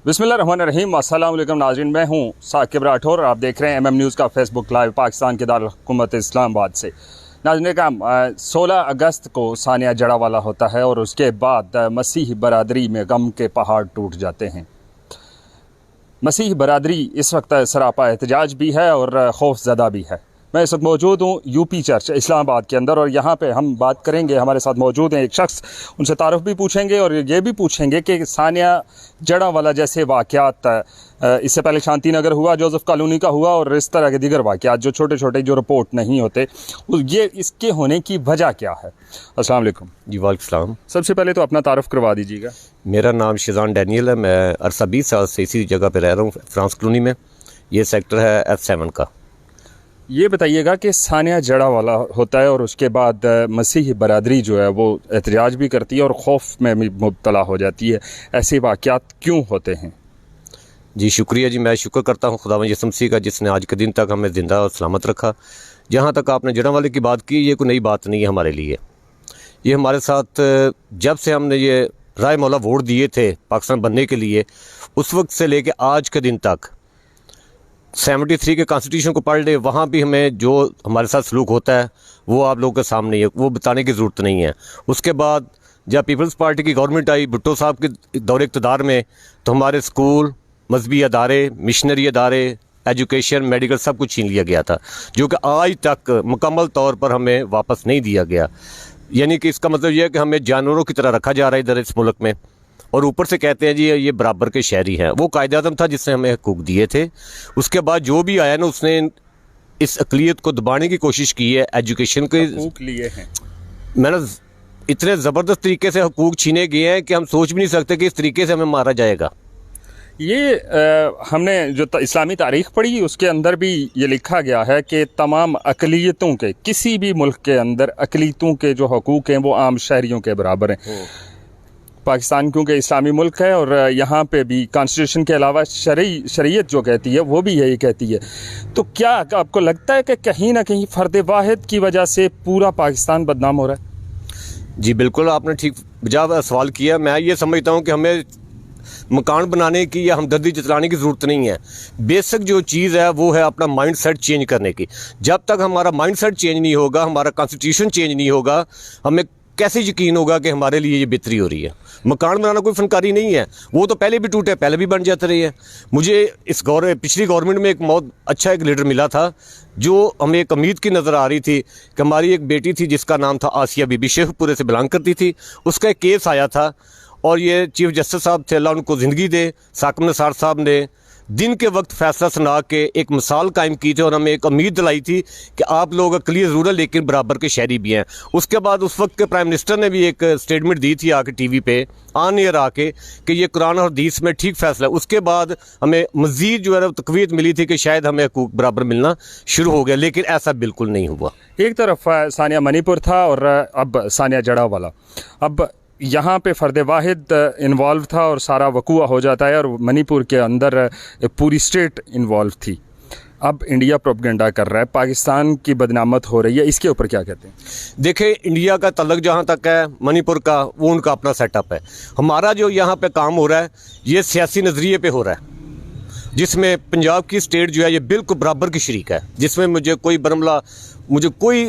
बिस्मिल्लाहिर्रहमानिर्रहीम। अस्सलाम वालेकुम नाज़रीन, मैं हूँ साकिब राठौर और आप देख रहे हैं MM न्यूज़ का फेसबुक लाइव पाकिस्तान के दारुल हुकूमत इस्लामाबाद से। नाज़रीन का 16 अगस्त को सानिया जड़ावाला होता है और उसके बाद मसीह बरादरी में गम के पहाड़ टूट जाते हैं। मसीह बरादरी इस वक्त सरापा एहतजाज भी है और खौफज़दा भी है। मैं इस वक्त मौजूद हूँ यूपी चर्च इस्लामाबाद के अंदर और यहाँ पे हम बात करेंगे। हमारे साथ मौजूद हैं एक शख्स, उनसे तारुफ भी पूछेंगे और ये भी पूछेंगे कि सानिया जड़ावाला जैसे वाक़यात, इससे पहले शांति नगर हुआ, जोसेफ कॉलोनी का हुआ और इस तरह के दीगर वाक़यात जो छोटे छोटे जो रिपोर्ट नहीं होते, ये इसके होने की वजह क्या है? अस्सलाम वालेकुम। जी वालेकुम सलाम। सबसे पहले तो अपना तारुफ करवा दीजिएगा। मेरा नाम शिजान डैनियल है। मैं अरसा 20 साल से इसी जगह पे रह रहा हूँ, फ्रांस कॉलोनी में। ये सेक्टर है F7 का। ये बताइएगा कि सानिया जड़ावाला होता है और उसके बाद मसीह बरादरी जो है वो एहतजाज भी करती है और खौफ में भी मुब्तला हो जाती है। ऐसे वाक़यात क्यों होते हैं? जी शुक्रिया जी, मैं शुक्र करता हूँ खुदावंद यीशु मसीह का, जिसने आज के दिन तक हमें ज़िंदा और सलामत रखा। जहाँ तक आपने जड़ावाले की बात की, ये कोई नई बात नहीं है हमारे लिए। ये हमारे साथ जब से हमने ये राय मौला वोट दिए थे पाकिस्तान बनने के लिए, उस वक्त से लेके आज के दिन तक 73 के कॉन्स्टिट्यूशन को पढ़ ले, वहाँ भी हमें जो हमारे साथ सलूक होता है वो आप लोगों के सामने है, वो बताने की ज़रूरत नहीं है। उसके बाद जब पीपल्स पार्टी की गवर्नमेंट आई भुट्टो साहब के दौरे इक़्तिदार में, तो हमारे स्कूल, मजहबी अदारे, मिशनरी अदारे, एजुकेशन, मेडिकल सब कुछ छीन लिया गया था, जो कि आज तक मुकम्मल तौर पर हमें वापस नहीं दिया गया। यानी कि इसका मतलब यह है कि हमें जानवरों की तरह रखा जा रहा है इधर इस मुल्क में, और ऊपर से कहते हैं जी ये बराबर के शहरी हैं। वो कायद-ए-आज़म था जिसने हमें हकूक़ दिए थे। उसके बाद जो भी आया ना, उसने इस अक़लियत को दबाने की कोशिश की है। एजुकेशन के हकूक़ लिए हैं, मैंने इतने ज़बरदस्त तरीके से हकूक़ छीने गए हैं कि हम सोच भी नहीं सकते कि इस तरीके से हमें मारा जाएगा। ये हमने जो इस्लामी तारीख़ पढ़ी उसके अंदर भी ये लिखा गया है कि तमाम अक़लियतों के, किसी भी मुल्क के अंदर अक़लियतों के जो हकूक़ हैं वो आम शहरियों के बराबर हैं। पाकिस्तान क्योंकि इस्लामी मुल्क है और यहाँ पे भी कॉन्स्टिट्यूशन के अलावा शरीयत जो कहती है वो भी यही कहती है। तो क्या आपको लगता है कि कहीं ना कहीं फ़र्द वाहिद की वजह से पूरा पाकिस्तान बदनाम हो रहा है? जी बिल्कुल, आपने ठीक जवाब सवाल किया। मैं ये समझता हूँ कि हमें मकान बनाने की या हमदर्दी जताने की ज़रूरत नहीं है। बेसिक जो चीज़ है वो है अपना माइंड सेट चेंज करने की। जब तक हमारा माइंड सेट चेंज नहीं होगा, हमारा कॉन्स्टिट्यूशन चेंज नहीं होगा, हमें कैसे यकीन होगा कि हमारे लिए ये बेहतरी हो रही है? मकान बनाना कोई फनकारी नहीं है, वो तो पहले भी टूटे, पहले भी बन जाते रहे हैं। मुझे इस पिछली गवर्नमेंट में एक बहुत अच्छा एक लीडर मिला था, जो हमें एक उम्मीद की नज़र आ रही थी कि हमारी एक बेटी थी जिसका नाम था आसिया बीबी, शेखपुरे से बिलोंग करती थी। उसका एक केस आया था और ये चीफ जस्टिस साहब थे, अल्लाह उनको ज़िंदगी दे, साकिब निसार साहब ने दिन के वक्त फैसला सुना के एक मिसाल कायम की थी और हमें एक उम्मीद दिलाई थी कि आप लोग अक़लियत ज़रूर है लेकिन बराबर के शहरी भी हैं। उसके बाद उस वक्त के प्राइम मिनिस्टर ने भी एक स्टेटमेंट दी थी आके टीवी पे ऑन एयर आके कि ये कुरान और हदीस में ठीक फैसला है। उसके बाद हमें मज़ीद जो है तक़वीत मिली थी कि शायद हमें हकूक़ बराबर मिलना शुरू हो गया, लेकिन ऐसा बिल्कुल नहीं हुआ। एक तरफ सानिया मणिपुर था और अब सानिया जड़ावाला। अब यहाँ पे फ़र्द वाहिद इन्वॉल्व था और सारा वकूआ हो जाता है और मणिपुर के अंदर पूरी स्टेट इन्वॉल्व थी। अब इंडिया प्रोपेगेंडा कर रहा है, पाकिस्तान की बदनामत हो रही है, इसके ऊपर क्या कहते हैं? देखिए, इंडिया का तल्लक जहाँ तक है मणिपुर का, वो उनका अपना सेटअप है। हमारा जो यहाँ पे काम हो रहा है ये सियासी नज़रिए पे हो रहा है, जिसमें पंजाब की स्टेट जो है ये बिल्कुल बराबर की शरीक है, जिसमें मुझे कोई बरमला, मुझे कोई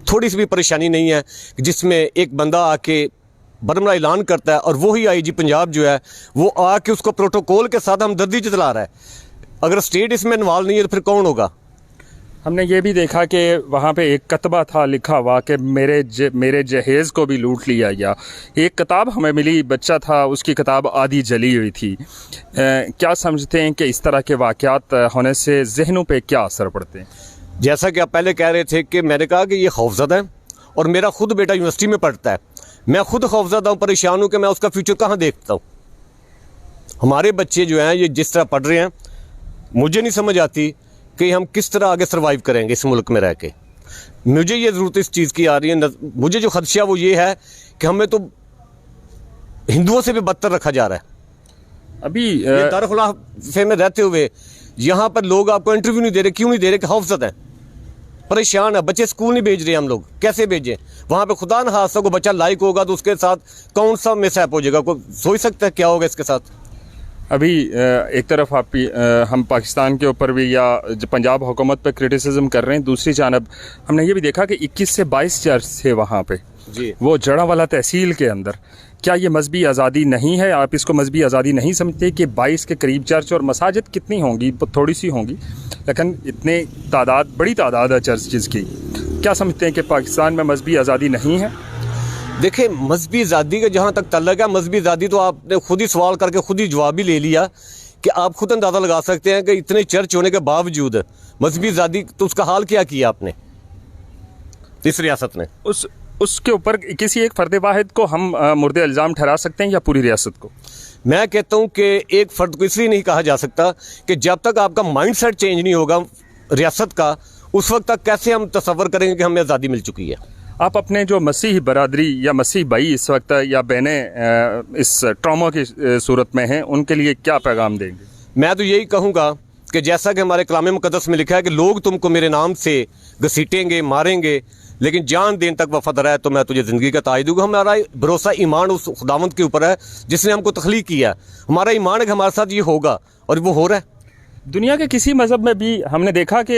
थोड़ी सी भी परेशानी नहीं है, जिसमें एक बंदा आके बरमला ऐलान करता है और वही IG पंजाब जो है वो आके उसको प्रोटोकॉल के साथ हमदर्दी जतला रहा है। अगर स्टेट इसमें इन्वॉल्व नहीं है तो फिर कौन होगा? हमने ये भी देखा कि वहाँ पे एक कतबा था लिखा हुआ कि मेरे जहेज़ को भी लूट लिया गया। एक किताब हमें मिली, बच्चा था, उसकी किताब आधी जली हुई थी। क्या समझते हैं कि इस तरह के वाक़यात होने से जहनों पे क्या असर पड़ते हैं? जैसा कि आप पहले कह रहे थे कि मैंने कहा कि ये खौफज़दा है और मेरा खुद बेटा यूनिवर्सिटी में पढ़ता है। मैं खुद खौफज़दा हूँ, परेशान हूँ कि मैं उसका फ्यूचर कहाँ देखता हूँ। हमारे बच्चे जो हैं ये जिस तरह पढ़ रहे हैं, मुझे नहीं समझ आती कि हम किस तरह आगे सर्वाइव करेंगे इस मुल्क में रह के। मुझे ये ज़रूरत इस चीज़ की आ रही है, मुझे जो खदशा वो ये है कि हमें तो हिंदुओं से भी बदतर रखा जा रहा है। अभी दारुल में रहते हुए यहाँ पर लोग आपको इंटरव्यू नहीं दे रहे। क्यों नहीं दे रहे? कि खौफज़दा है, परेशान है, बच्चे स्कूल नहीं भेज रहे हम लोग, कैसे भेजें? वहाँ पे खुदा न खास्ता को बच्चा लाइक होगा तो उसके साथ कौन सा मिसहैप हो जाएगा, कोई सोच सकता है क्या होगा इसके साथ? अभी एक तरफ हम पाकिस्तान के ऊपर भी या पंजाब हुकूमत पर क्रिटिसिज्म कर रहे हैं, दूसरी जानब हमने ये भी देखा कि 21 से 22 चर्च थे वहाँ पे जी। वो जड़ावाला तहसील के अंदर। क्या ये मजहबी आज़ादी नहीं है? आप इसको मजहबी आज़ादी नहीं समझते कि 22 के करीब चर्च, और मसाजिद कितनी होंगी, थोड़ी सी होंगी, लेकिन इतने बड़ी तादाद है चर्चेज़ की। क्या समझते हैं कि पाकिस्तान में मजहबी आज़ादी नहीं है? देखिए, मजहबी आज़ादी का जहाँ तक तल्लक है, मजहबी आज़ादी तो आपने खुद ही सवाल करके खुद ही जवाब भी ले लिया कि आप खुद अंदाज़ा लगा सकते हैं कि इतने चर्च होने के बावजूद मजहबी आज़ादी, तो उसका हाल क्या किया आपने इस रियासत ने? उसके ऊपर किसी एक फ़र्द वाहिद को हम मुर्दे इल्ज़ाम ठहरा सकते हैं या पूरी रियासत को? मैं कहता हूँ कि एक फ़र्द को इसलिए नहीं कहा जा सकता कि जब तक आपका माइंड सेट चेंज नहीं होगा रियासत का, उस वक्त तक कैसे हम तसव्वुर करेंगे कि हमें आज़ादी मिल चुकी है। आप अपने जो मसीह बरादरी या मसीह भाई इस वक्त या बहनें इस ट्रॉमा की सूरत में हैं, उनके लिए क्या पैगाम देंगे? मैं तो यही कहूँगा कि जैसा कि हमारे कलाम मुक़द्दस में लिखा है कि लोग तुमको मेरे नाम से घसीटेंगे, मारेंगे, लेकिन जान देने तक वफादार है तो मैं तुझे ज़िंदगी का ताज दूँगा। हमारा भरोसा, ईमान उस खुदावंद के ऊपर है जिसने हमको तख्लीक किया। हमारा ईमान है कि हमारे साथ ये होगा और वो हो रहा है। दुनिया के किसी मज़हब में भी हमने देखा कि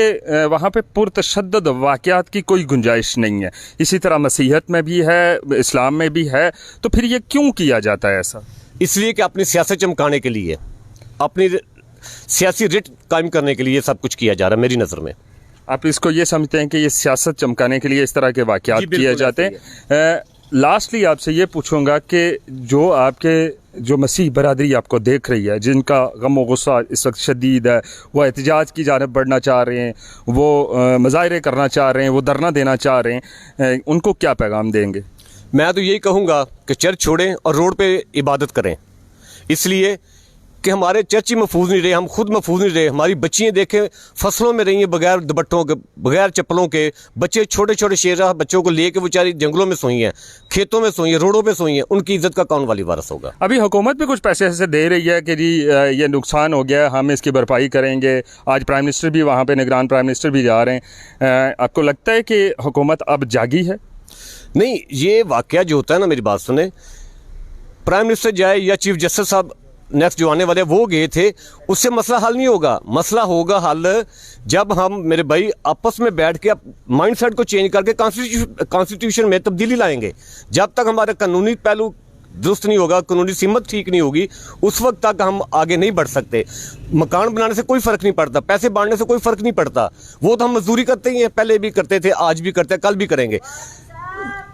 वहाँ पे पुरतशद्दद वाक़यात की कोई गुंजाइश नहीं है। इसी तरह मसीहत में भी है, इस्लाम में भी है। तो फिर ये क्यों किया जाता है ऐसा? इसलिए कि अपनी सियासत चमकाने के लिए, अपनी सियासी रिट कायम करने के लिए सब कुछ किया जा रहा है मेरी नज़र में। आप इसको ये समझते हैं कि ये सियासत चमकाने के लिए इस तरह के वाक़यात किए जाते हैं? लास्टली आपसे ये पूछूंगा कि जो मसीह बरादरी आपको देख रही है, जिनका गम व गुस्सा इस वक्त शदीद है, वो एहतजाज की जानिब बढ़ना चाह रहे हैं, वो मुज़ाहरे करना चाह रहे हैं, वो धरना देना चाह रहे हैं, उनको क्या पैगाम देंगे? मैं तो यही कहूँगा कि चर्च छोड़ें और रोड पे इबादत करें, इसलिए कि हमारे चर्च ही महफूज नहीं रहे, हम खुद महफूज नहीं रहे। हमारी बच्चियाँ देखें फसलों में रही हैं, बगैर दुपट्टों के, बगैर चप्पलों के। बच्चे छोटे छोटे शेरा बच्चों को लेके बेचारी जंगलों में सोई हैं, खेतों में सोई हैं, रोडों पे सोई हैं। उनकी इज्जत का कौन वाली वारस होगा? अभी हुकूमत भी कुछ पैसे ऐसे दे रही है कि जी ये नुकसान हो गया, हम इसकी भरपाई करेंगे। आज प्राइम मिनिस्टर भी वहाँ पर, निगरान प्राइम मिनिस्टर भी जा रहे हैं। आपको लगता है कि हुकूमत अब जागी है? नहीं, ये वाक़या जो होता है ना, मेरी बात सुने, प्राइम मिनिस्टर जाए या चीफ जस्टिस साहब नेक्स्ट जो आने वाले वो गए थे, उससे मसला हल नहीं होगा। मसला होगा हल जब हम, मेरे भाई, आपस में बैठ के माइंड सेट को चेंज करके कॉन्स्टिट्यूशन में तब्दीली लाएंगे। जब तक हमारा कानूनी पहलू दुरुस्त नहीं होगा, कानूनी सीमत ठीक नहीं होगी, उस वक्त तक हम आगे नहीं बढ़ सकते। मकान बनाने से कोई फ़र्क नहीं पड़ता, पैसे बांटने से कोई फ़र्क नहीं पड़ता। वो तो हम मजदूरी करते ही हैं, पहले भी करते थे, आज भी करते हैं, कल भी करेंगे।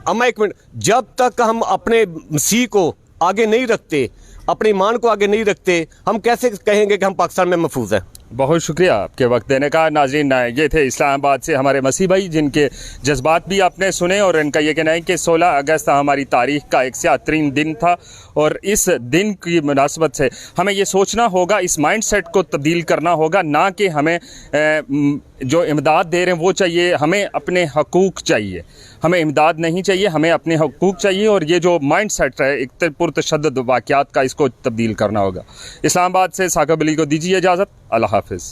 अम्मा एक मिनट, जब तक हम अपने मसीह को आगे नहीं रखते, अपने ईमान को आगे नहीं रखते, हम कैसे कहेंगे कि हम पाकिस्तान में महफूज हैं? बहुत शुक्रिया आपके वक्त देने का। नाज़रीन, ये थे इस्लामाबाद से हमारे मसीह भाई, जिनके जज्बात भी आपने सुने, और इनका ये कहना है कि 16 अगस्त हमारी तारीख का एक सियातरीन दिन था, और इस दिन की मुनासबत से हमें ये सोचना होगा, इस माइंड सेट को तब्दील करना होगा, ना कि हमें जो इमदाद दे रहे हैं वो चाहिए, हमें अपने हकूक़ चाहिए। हमें इमदाद नहीं चाहिए, हमें अपने हकूक़ चाहिए। और ये जो माइंड सेट है एक पुरतशद्दद वाक़यात का, इसको तब्दील करना होगा। इस्लामाबाद से साकिब अली को दीजिए इजाज़त। अल्लाह हाफ़िज़।